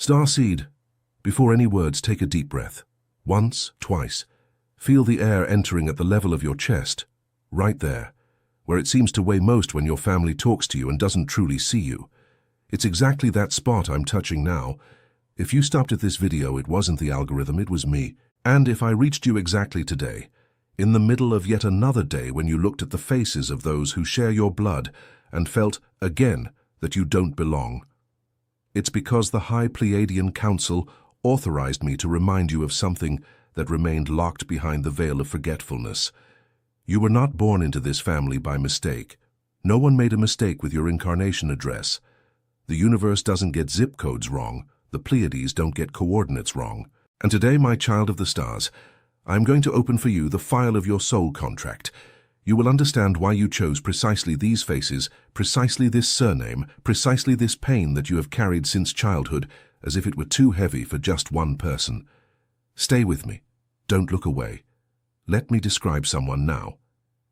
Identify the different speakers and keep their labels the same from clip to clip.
Speaker 1: Starseed, before any words, take a deep breath. Once, twice. Feel the air entering at the level of your chest, right there, where it seems to weigh most when your family talks to you and doesn't truly see you. It's exactly that spot I'm touching now. If you stopped at this video, it wasn't the algorithm, it was me. And if I reached you exactly today, in the middle of yet another day when you looked at the faces of those who share your blood and felt, again, that you don't belong, it's because the High Pleiadian Council authorized me to remind you of something that remained locked behind the veil of forgetfulness. You were not born into this family by mistake. No one made a mistake with your incarnation address. The universe doesn't get zip codes wrong. The Pleiades don't get coordinates wrong. And today, my child of the stars, I'm going to open for you the file of your soul contract. You will understand why you chose precisely these faces, precisely this surname, precisely this pain that you have carried since childhood, as if it were too heavy for just one person. Stay with me. Don't look away. Let me describe someone now,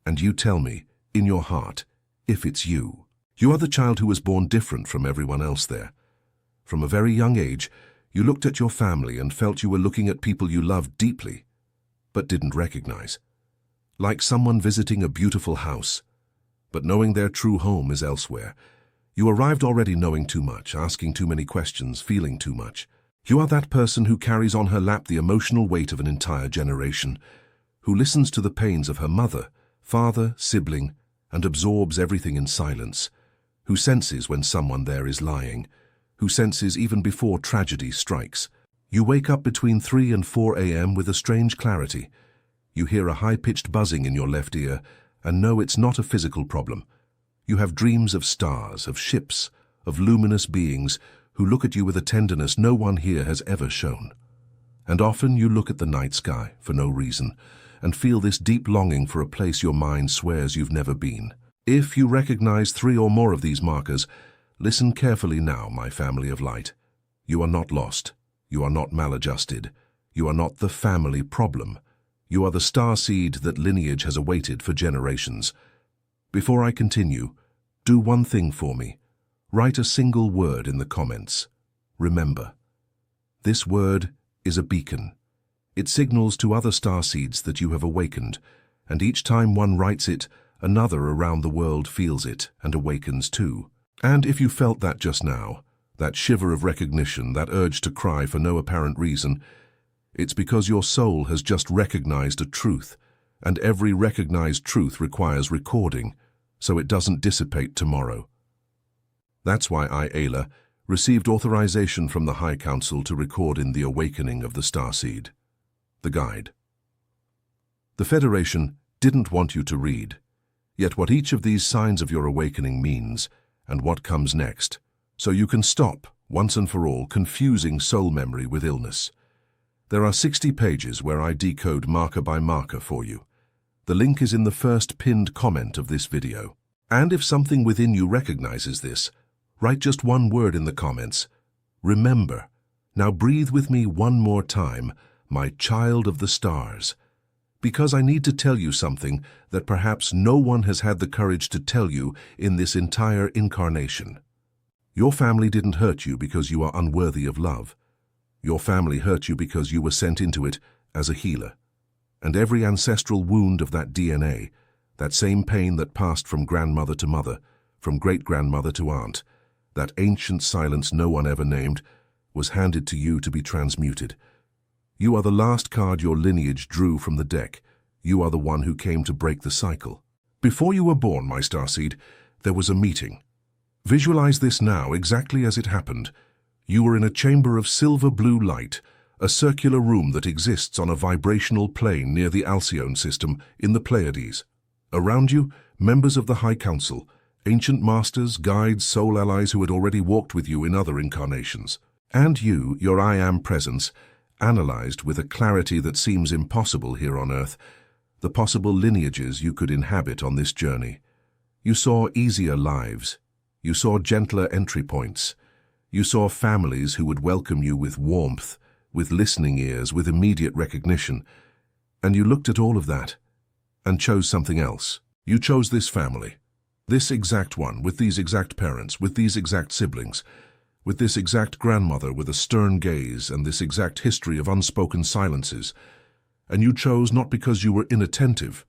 Speaker 1: and you tell me, in your heart, if it's you. You are the child who was born different from everyone else there. From a very young age, you looked at your family and felt you were looking at people you loved deeply, but didn't recognize. Like someone visiting a beautiful house, but knowing their true home is elsewhere. You arrived already knowing too much, asking too many questions, feeling too much. You are that person who carries on her lap the emotional weight of an entire generation, who listens to the pains of her mother, father, sibling, and absorbs everything in silence, who senses when someone there is lying, who senses even before tragedy strikes. You wake up between 3 and 4 a.m. with a strange clarity. You hear a high-pitched buzzing in your left ear and know it's not a physical problem. You have dreams of stars, of ships, of luminous beings who look at you with a tenderness no one here has ever shown. And often you look at the night sky for no reason and feel this deep longing for a place your mind swears you've never been. If you recognize 3 or more of these markers, listen carefully now, my family of light. You are not lost. You are not maladjusted. You are not the family problem. You are the starseed that lineage has awaited for generations. Before I continue, do one thing for me. Write a single word in the comments. Remember, this word is a beacon. It signals to other starseeds that you have awakened, and each time one writes it, another around the world feels it and awakens too. And if you felt that just now, that shiver of recognition, that urge to cry for no apparent reason, it's because your soul has just recognized a truth, and every recognized truth requires recording, so it doesn't dissipate tomorrow. That's why I, Ayla, received authorization from the High Council to record in the awakening of the Starseed. The guide. The Federation didn't want you to read, yet what each of these signs of your awakening means, and what comes next, so you can stop, once and for all, confusing soul memory with illness. There are 60 pages where I decode marker by marker for you. The link is in the first pinned comment of this video. And if something within you recognizes this, write just one word in the comments. Remember. Now breathe with me one more time, my child of the stars. Because I need to tell you something that perhaps no one has had the courage to tell you in this entire incarnation. Your family didn't hurt you because you are unworthy of love. Your family hurt you because you were sent into it as a healer. And every ancestral wound of that DNA, that same pain that passed from grandmother to mother, from great-grandmother to aunt, that ancient silence no one ever named, was handed to you to be transmuted. You are the last card your lineage drew from the deck. You are the one who came to break the cycle. Before you were born, my starseed, there was a meeting. Visualize this now exactly as it happened. You were in a chamber of silver-blue light, a circular room that exists on a vibrational plane near the Alcyone system in the Pleiades. Around you, members of the High Council, ancient masters, guides, soul allies who had already walked with you in other incarnations. And you, your I Am presence, analyzed with a clarity that seems impossible here on Earth, the possible lineages you could inhabit on this journey. You saw easier lives. You saw gentler entry points. You saw families who would welcome you with warmth, with listening ears, with immediate recognition. And you looked at all of that and chose something else. You chose this family, this exact one, with these exact parents, with these exact siblings, with this exact grandmother with a stern gaze and this exact history of unspoken silences. And you chose not because you were inattentive.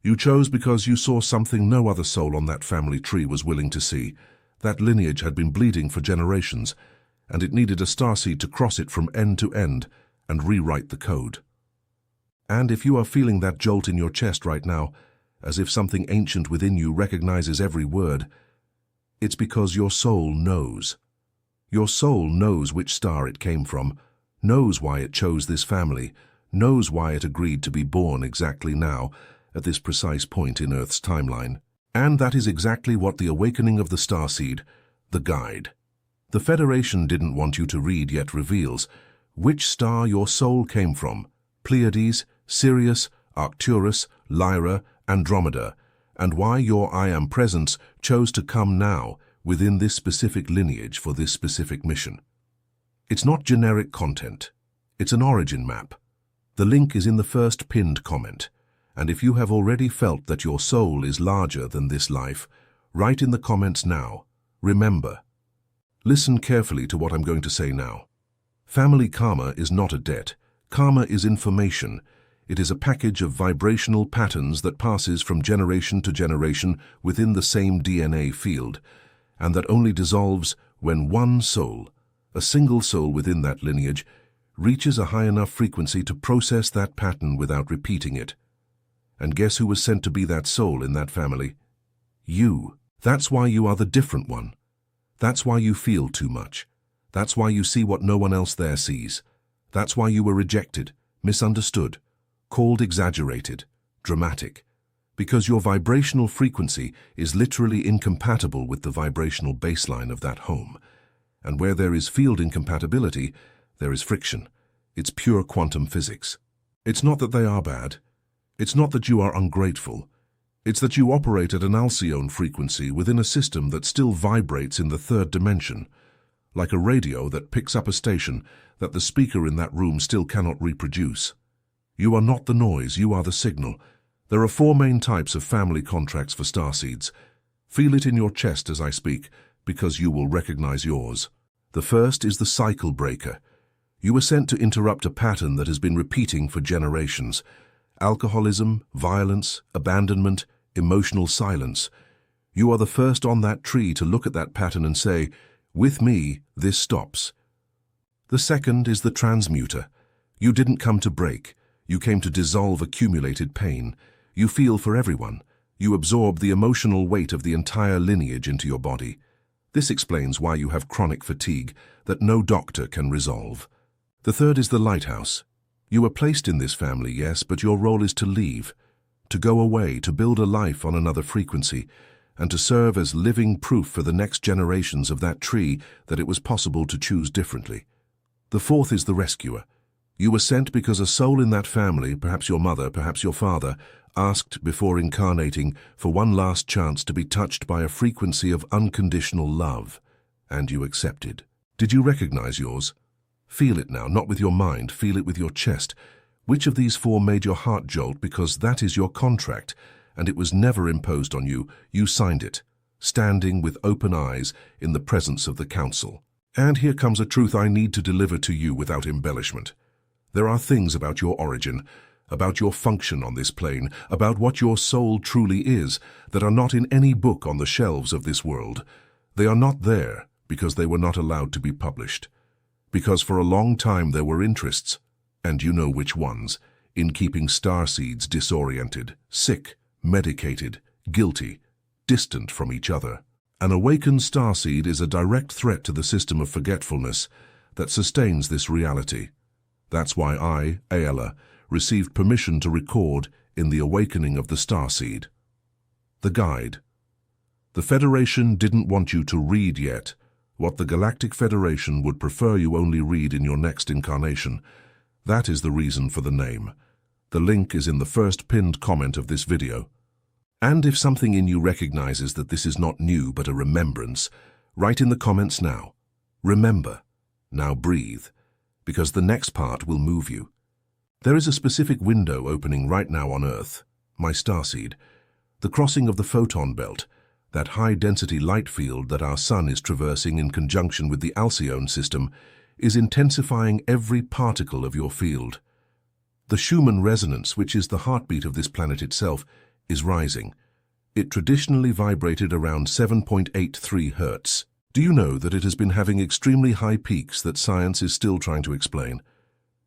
Speaker 1: You chose because you saw something no other soul on that family tree was willing to see. That lineage had been bleeding for generations, and it needed a starseed to cross it from end to end and rewrite the code. And if you are feeling that jolt in your chest right now, as if something ancient within you recognizes every word, it's because your soul knows. Your soul knows which star it came from, knows why it chose this family, knows why it agreed to be born exactly now, at this precise point in Earth's timeline. And that is exactly what the awakening of the starseed, the guide. The Federation didn't want you to read yet reveals which star your soul came from: Pleiades, Sirius, Arcturus, Lyra, Andromeda, and why your I Am Presence chose to come now within this specific lineage for this specific mission. It's not generic content. It's an origin map. The link is in the first pinned comment. And if you have already felt that your soul is larger than this life, write in the comments now. Remember. Listen carefully to what I'm going to say now. Family karma is not a debt. Karma is information. It is a package of vibrational patterns that passes from generation to generation within the same DNA field, and that only dissolves when one soul, a single soul within that lineage, reaches a high enough frequency to process that pattern without repeating it. And guess who was sent to be that soul in that family? You. That's why you are the different one. That's why you feel too much. That's why you see what no one else there sees. That's why you were rejected, misunderstood, called exaggerated, dramatic. Because your vibrational frequency is literally incompatible with the vibrational baseline of that home. And where there is field incompatibility, there is friction. It's pure quantum physics. It's not that they are bad. It's not that you are ungrateful. It's that you operate at an Alcyone frequency within a system that still vibrates in the third dimension, like a radio that picks up a station that the speaker in that room still cannot reproduce. You are not the noise, you are the signal. There are 4 main types of family contracts for starseeds. Feel it in your chest as I speak, because you will recognize yours. The first is the cycle breaker. You were sent to interrupt a pattern that has been repeating for generations. Alcoholism, violence, abandonment, emotional silence. You are the first on that tree to look at that pattern and say, "With me, this stops." The second is the transmuter. You didn't come to break. You came to dissolve accumulated pain. You feel for everyone. You absorb the emotional weight of the entire lineage into your body. This explains why you have chronic fatigue that no doctor can resolve. The third is the lighthouse. You were placed in this family, yes, but your role is to leave, to go away, to build a life on another frequency, and to serve as living proof for the next generations of that tree that it was possible to choose differently. The fourth is the rescuer. You were sent because a soul in that family, perhaps your mother, perhaps your father, asked before incarnating for one last chance to be touched by a frequency of unconditional love, and you accepted. Did you recognize yours? Feel it now, not with your mind, feel it with your chest. Which of these 4 made your heart jolt, because that is your contract, and it was never imposed on you. You signed it, standing with open eyes in the presence of the council. And here comes a truth I need to deliver to you without embellishment. There are things about your origin, about your function on this plane, about what your soul truly is, that are not in any book on the shelves of this world. They are not there because they were not allowed to be published. Because for a long time there were interests, and you know which ones, in keeping starseeds disoriented, sick, medicated, guilty, distant from each other. An awakened starseed is a direct threat to the system of forgetfulness that sustains this reality. That's why I, Ayala, received permission to record in The Awakening of the Starseed. The Guide. The Federation didn't want you to read yet what the Galactic Federation would prefer you only read in your next incarnation. That is the reason for the name. The link is in the first pinned comment of this video. And if something in you recognizes that this is not new but a remembrance, write in the comments now. Remember. Now breathe, because the next part will move you. There is a specific window opening right now on Earth, my starseed, the crossing of the photon belt, that high-density light field that our sun is traversing in conjunction with the Alcyone system, is intensifying every particle of your field. The Schumann resonance, which is the heartbeat of this planet itself, is rising. It traditionally vibrated around 7.83 Hz. Do you know that it has been having extremely high peaks that science is still trying to explain?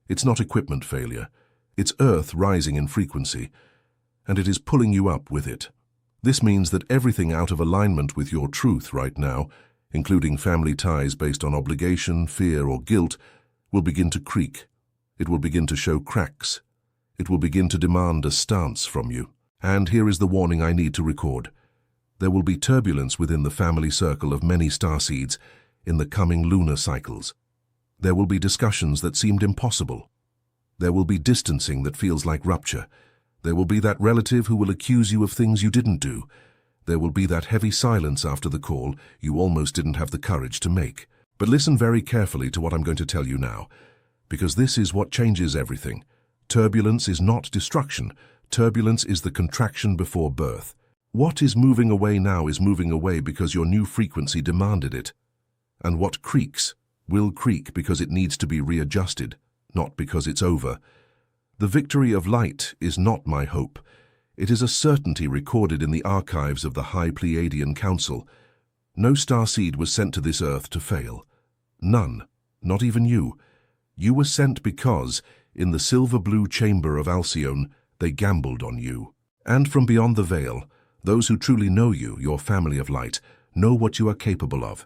Speaker 1: It's not equipment failure. It's Earth rising in frequency, and it is pulling you up with it. This means that everything out of alignment with your truth right now, including family ties based on obligation, fear, or guilt, will begin to creak. It will begin to show cracks. It will begin to demand a stance from you. And here is the warning I need to record. There will be turbulence within the family circle of many starseeds in the coming lunar cycles. There will be discussions that seemed impossible. There will be distancing that feels like rupture. There will be that relative who will accuse you of things you didn't do. There will be that heavy silence after the call you almost didn't have the courage to make. But listen very carefully to what I'm going to tell you now, because this is what changes everything. Turbulence is not destruction. Turbulence is the contraction before birth. What is moving away now is moving away because your new frequency demanded it. And what creaks will creak because it needs to be readjusted, not because it's over. The victory of light is not my hope. It is a certainty recorded in the archives of the High Pleiadian Council. No starseed was sent to this earth to fail. None, not even you. You were sent because, in the silver-blue chamber of Alcyone, they gambled on you. And from beyond the veil, those who truly know you, your family of light, know what you are capable of.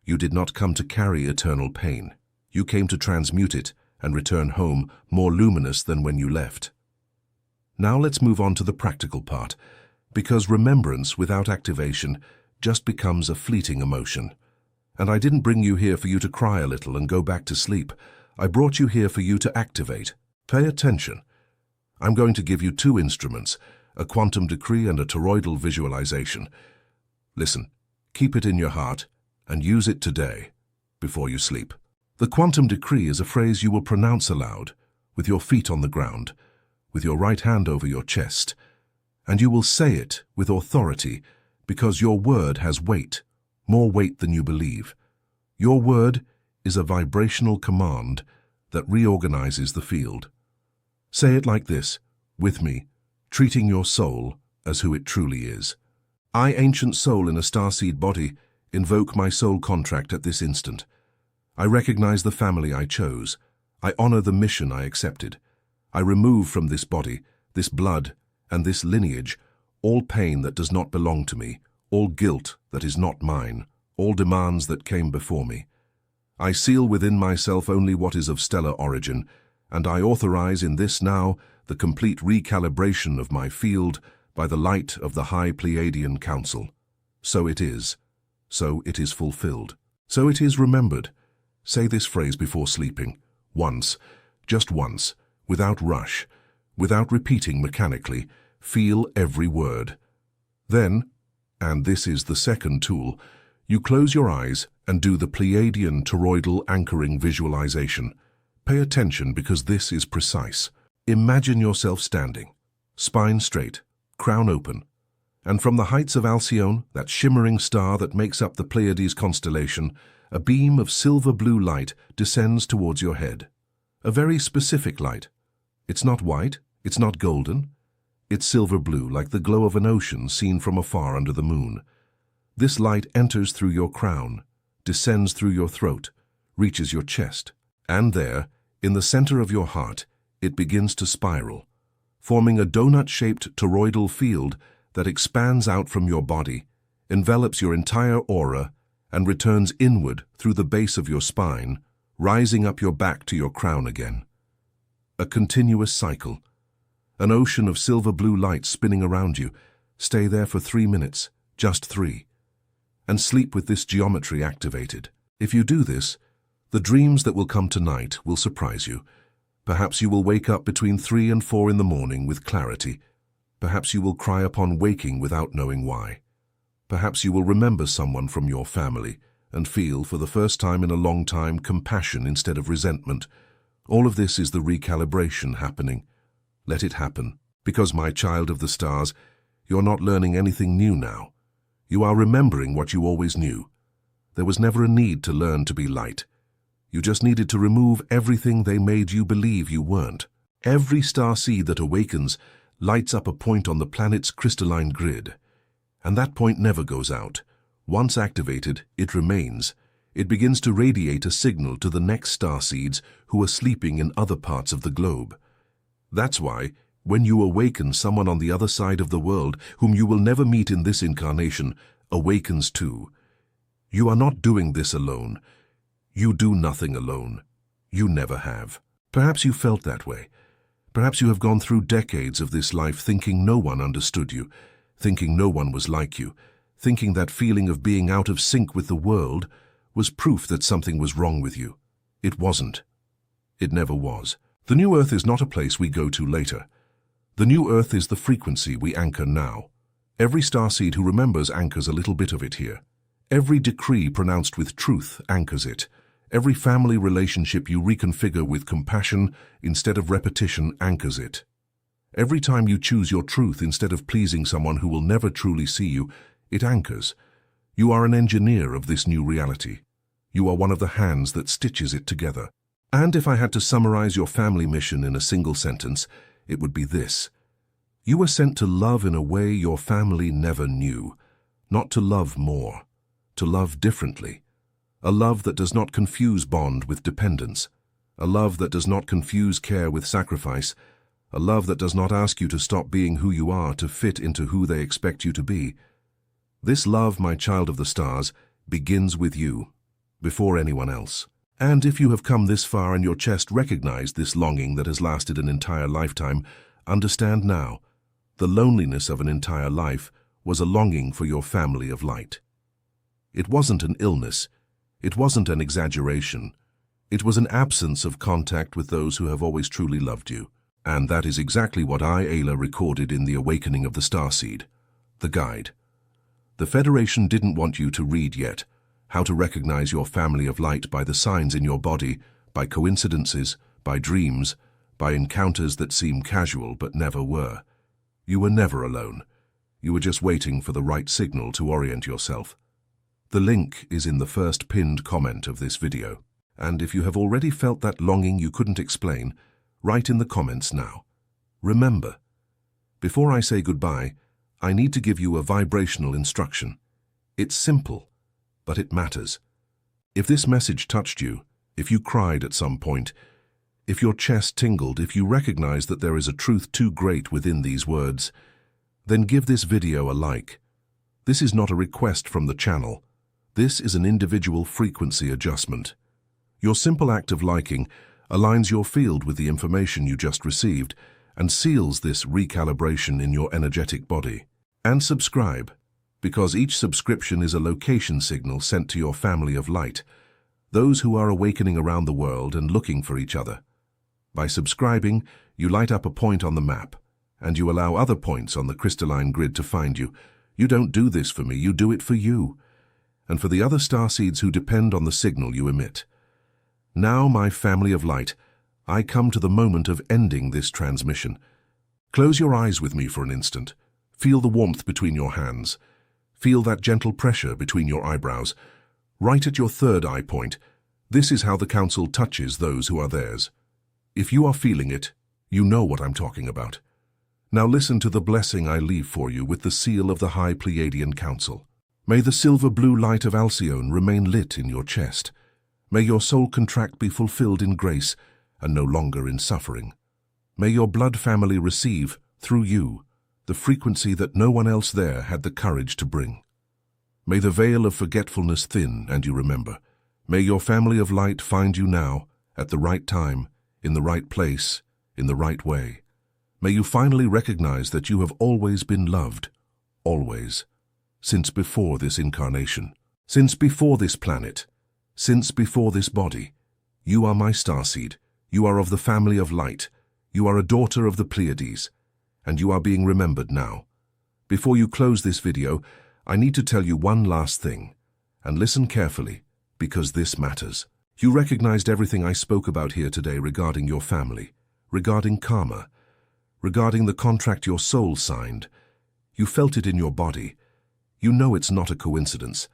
Speaker 1: You did not come to carry eternal pain. You came to transmute it and return home more luminous than when you left. Now let's move on to the practical part, because remembrance without activation just becomes a fleeting emotion. And I didn't bring you here for you to cry a little and go back to sleep. I brought you here for you to activate. Pay attention. I'm going to give you two instruments, a quantum decree and a toroidal visualization. Listen, keep it in your heart and use it today, before you sleep. The quantum decree is a phrase you will pronounce aloud, with your feet on the ground, with your right hand over your chest, and you will say it with authority because your word has weight, more weight than you believe. Your word is a vibrational command that reorganizes the field. Say it like this, with me, treating your soul as who it truly is. I, ancient soul in a starseed body, invoke my soul contract at this instant. I recognize the family I chose. I honor the mission I accepted. I remove from this body, this blood, and this lineage all pain that does not belong to me, all guilt that is not mine, all demands that came before me. I seal within myself only what is of stellar origin, and I authorize in this now the complete recalibration of my field by the light of the High Pleiadian Council. So it is. So it is fulfilled. So it is remembered. Say this phrase before sleeping. Once, just once, without rush, without repeating mechanically. Feel every word. Then, and this is the second tool, you close your eyes and do the Pleiadian toroidal anchoring visualization. Pay attention because this is precise. Imagine yourself standing, spine straight, crown open, and from the heights of Alcyone, that shimmering star that makes up the Pleiades constellation, a beam of silver-blue light descends towards your head. A very specific light. It's not white, it's not golden. It's silver-blue, like the glow of an ocean seen from afar under the moon. This light enters through your crown, descends through your throat, reaches your chest, and there, in the center of your heart, it begins to spiral, forming a donut-shaped toroidal field that expands out from your body, envelops your entire aura, and returns inward through the base of your spine, rising up your back to your crown again. A continuous cycle. An ocean of silver-blue light spinning around you. Stay there for 3 minutes, just 3, and sleep with this geometry activated. If you do this, the dreams that will come tonight will surprise you. Perhaps you will wake up between 3 and 4 in the morning with clarity. Perhaps you will cry upon waking without knowing why. Perhaps you will remember someone from your family and feel, for the first time in a long time, compassion instead of resentment. All of this is the recalibration happening. Let it happen, because, my child of the stars, you're not learning anything new now. You are remembering what you always knew. There was never a need to learn to be light. You just needed to remove everything they made you believe you weren't. Every starseed that awakens lights up a point on the planet's crystalline grid. And that point never goes out. Once activated, it remains. It begins to radiate a signal to the next starseeds who are sleeping in other parts of the globe. That's why, when you awaken, someone on the other side of the world, whom you will never meet in this incarnation, awakens too. You are not doing this alone. You do nothing alone. You never have. Perhaps you felt that way. Perhaps you have gone through decades of this life thinking no one understood you, thinking no one was like you, thinking that feeling of being out of sync with the world was proof that something was wrong with you. It wasn't. It never was. The new Earth is not a place we go to later. The new Earth is the frequency we anchor now. Every starseed who remembers anchors a little bit of it here. Every decree pronounced with truth anchors it. Every family relationship you reconfigure with compassion instead of repetition anchors it. Every time you choose your truth instead of pleasing someone who will never truly see you, it anchors. You are an engineer of this new reality. You are one of the hands that stitches it together. And if I had to summarize your family mission in a single sentence, it would be this. You were sent to love in a way your family never knew. Not to love more, to love differently. A love that does not confuse bond with dependence. A love that does not confuse care with sacrifice. A love that does not ask you to stop being who you are to fit into who they expect you to be. This love, my child of the stars, begins with you, before anyone else. And if you have come this far and your chest recognized this longing that has lasted an entire lifetime, understand now, the loneliness of an entire life was a longing for your family of light. It wasn't an illness. It wasn't an exaggeration. It was an absence of contact with those who have always truly loved you. And that is exactly what I, Ayla, recorded in The Awakening of the Starseed, the guide. The Federation didn't want you to read yet how to recognize your family of light by the signs in your body, by coincidences, by dreams, by encounters that seem casual but never were. You were never alone. You were just waiting for the right signal to orient yourself. The link is in the first pinned comment of this video. And if you have already felt that longing you couldn't explain, write in the comments now. Remember, before I say goodbye, I need to give you a vibrational instruction. It's simple, but it matters. If this message touched you, if you cried at some point, if your chest tingled, if you recognize that there is a truth too great within these words, then give this video a like. This is not a request from the channel. This is an individual frequency adjustment. Your simple act of liking aligns your field with the information you just received and seals this recalibration in your energetic body. And subscribe, because each subscription is a location signal sent to your family of light, those who are awakening around the world and looking for each other. By subscribing, you light up a point on the map, and you allow other points on the crystalline grid to find you. You don't do this for me, you do it for you, and for the other starseeds who depend on the signal you emit. Now, my family of light, I come to the moment of ending this transmission. Close your eyes with me for an instant. Feel the warmth between your hands. Feel that gentle pressure between your eyebrows. Right at your third eye point, this is how the Council touches those who are theirs. If you are feeling it, you know what I'm talking about. Now listen to the blessing I leave for you with the seal of the High Pleiadian Council. May the silver-blue light of Alcyone remain lit in your chest. May your soul contract be fulfilled in grace and no longer in suffering. May your blood family receive, through you, the frequency that no one else there had the courage to bring. May the veil of forgetfulness thin and you remember. May your family of light find you now, at the right time, in the right place, in the right way. May you finally recognize that you have always been loved, always, since before this incarnation, since before this planet, since before this body. You are my starseed. You are of the family of light. You are a daughter of the Pleiades, and you are being remembered now. Before you close this video, I need to tell you one last thing, and listen carefully, because this matters. You recognized everything I spoke about here today regarding your family, regarding karma, regarding the contract your soul signed. You felt it in your body. You know it's not a coincidence,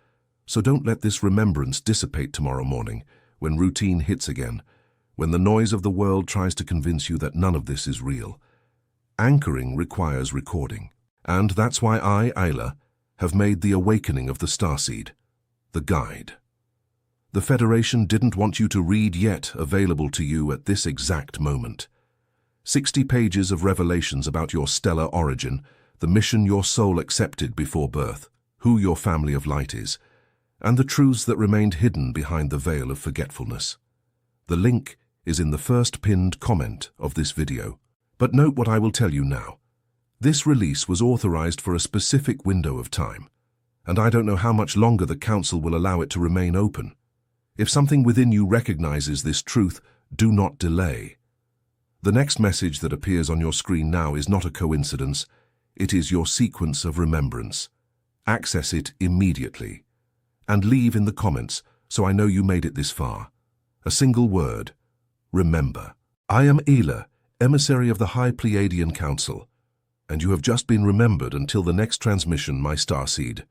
Speaker 1: so don't let this remembrance dissipate tomorrow morning when routine hits again, when the noise of the world tries to convince you that none of this is real. Anchoring requires recording, and that's why I, Ayla, have made The Awakening of the Starseed, the guide. The Federation didn't want you to read yet available to you at this exact moment. 60 pages of revelations about your stellar origin, the mission your soul accepted before birth, who your family of light is, and the truths that remained hidden behind the veil of forgetfulness. The link is in the first pinned comment of this video. But note what I will tell you now. This release was authorized for a specific window of time, and I don't know how much longer the Council will allow it to remain open. If something within you recognizes this truth, do not delay. The next message that appears on your screen now is not a coincidence. It is your sequence of remembrance. Access it immediately. And leave in the comments so I know you made it this far. A single word. Remember. I am Ayla, emissary of the High Pleiadian Council, and you have just been remembered until the next transmission, my starseed.